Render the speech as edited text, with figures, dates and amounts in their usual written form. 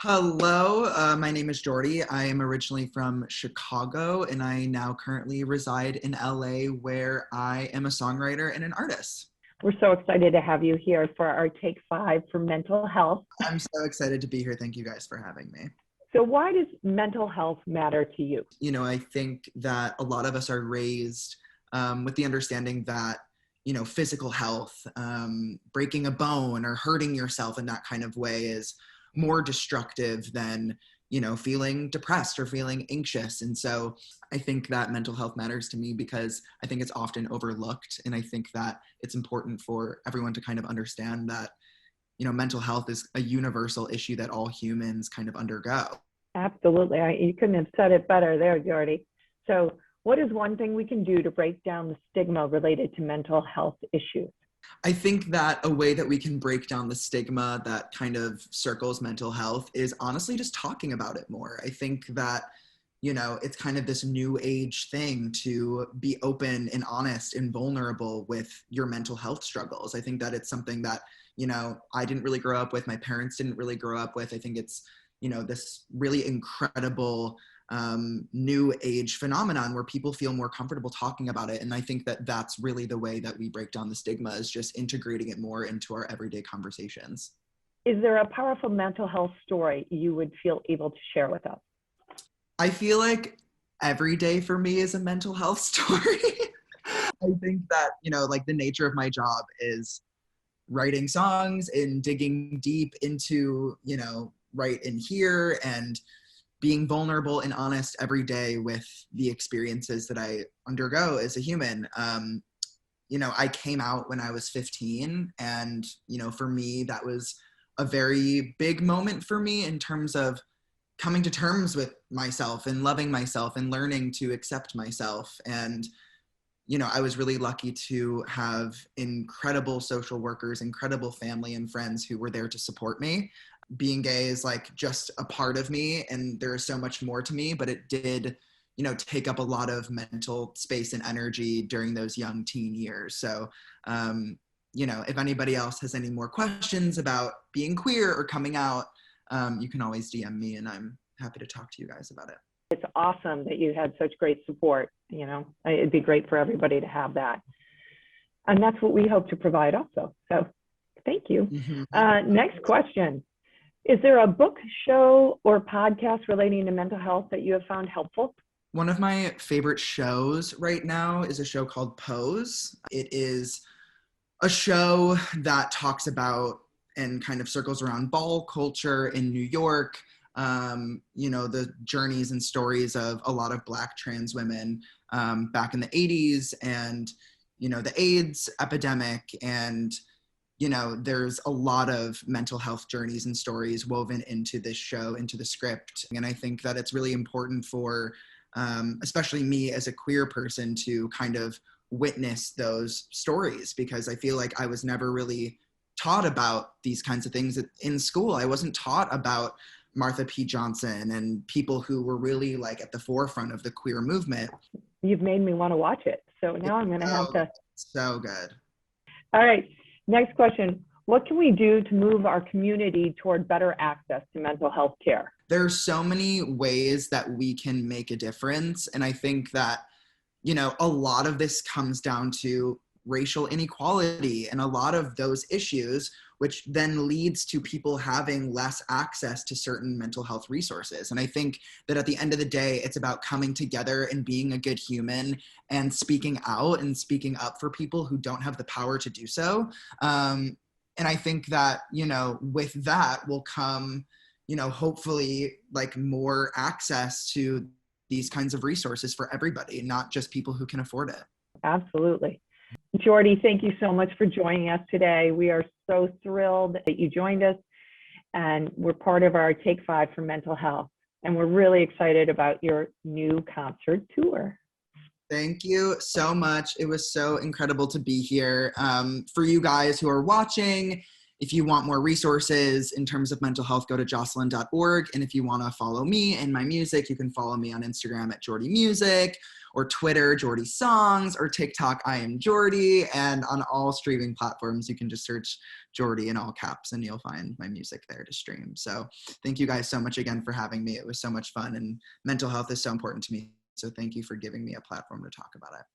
Hello, my name is Jordy. I am originally from Chicago and I now currently reside in LA where I am a songwriter and an artist. We're so excited to have you here for our Take 5 for mental health. I'm so excited to be here. Thank you guys for having me. So why does mental health matter to you? I think that a lot of us are raised with the understanding that, physical health, breaking a bone or hurting yourself in that kind of way is more destructive than, feeling depressed or feeling anxious. And so I think that mental health matters to me because I think it's often overlooked. And I think that it's important for everyone to kind of understand that, mental health is a universal issue that all humans kind of undergo. Absolutely. You couldn't have said it better there, Jordy. So what is one thing we can do to break down the stigma related to mental health issues? I think that a way that we can break down the stigma that kind of circles mental health is honestly just talking about it more. I think that, it's kind of this new age thing to be open and honest and vulnerable with your mental health struggles. I think that it's something that, I didn't really grow up with. My parents didn't really grow up with. I think it's, this really incredible new age phenomenon where people feel more comfortable talking about it. And I think that that's really the way that we break down the stigma, is just integrating it more into our everyday conversations. Is there a powerful mental health story you would feel able to share with us? I feel like every day for me is a mental health story. I think that, like the nature of my job is writing songs and digging deep into, right in here and being vulnerable and honest every day with the experiences that I undergo as a human. I came out when I was 15 and, for me, that was a very big moment for me in terms of coming to terms with myself and loving myself and learning to accept myself. And, I was really lucky to have incredible social workers, incredible family and friends who were there to support me. Being gay is like just a part of me and there is so much more to me, but it did, take up a lot of mental space and energy during those young teen years. So, if anybody else has any more questions about being queer or coming out, you can always DM me and I'm happy to talk to you guys about it. It's awesome that you had such great support. It'd be great for everybody to have that. And that's what we hope to provide also. So thank you. Mm-hmm. Next question. Is there a book, show, or podcast relating to mental health that you have found helpful? One of my favorite shows right now is a show called Pose. It is a show that talks about and kind of circles around ball culture in New York, the journeys and stories of a lot of Black trans women back in the 80s and, the AIDS epidemic. And, there's a lot of mental health journeys and stories woven into this show, into the script. And I think that it's really important for, especially me as a queer person, to kind of witness those stories, because I feel like I was never really taught about these kinds of things in school. I wasn't taught about Martha P. Johnson and people who were really like at the forefront of the queer movement. You've made me want to watch it. So now I'm going to have to. So good. All right. Next question. What can we do to move our community toward better access to mental health care? There's so many ways that we can make a difference. And I think that, a lot of this comes down to racial inequality and a lot of those issues, which then leads to people having less access to certain mental health resources. And I think that at the end of the day, it's about coming together and being a good human and speaking out and speaking up for people who don't have the power to do so. And I think that, with that will come, hopefully like more access to these kinds of resources for everybody, not just people who can afford it. Absolutely. Jordy, thank you so much for joining us today. We are so thrilled that you joined us, and we're part of our Take 5 for Mental Health. And we're really excited about your new concert tour. Thank you so much. It was so incredible to be here. For you guys who are watching, If you want more resources in terms of mental health, go to jocelyn.org. And if you want to follow me and my music, you can follow me on Instagram at Jordy Music, or Twitter, Jordy Songs, or TikTok, I am Jordy. And on all streaming platforms, you can just search Jordy in all caps and you'll find my music there to stream. So thank you guys so much again for having me. It was so much fun, and mental health is so important to me. So thank you for giving me a platform to talk about it.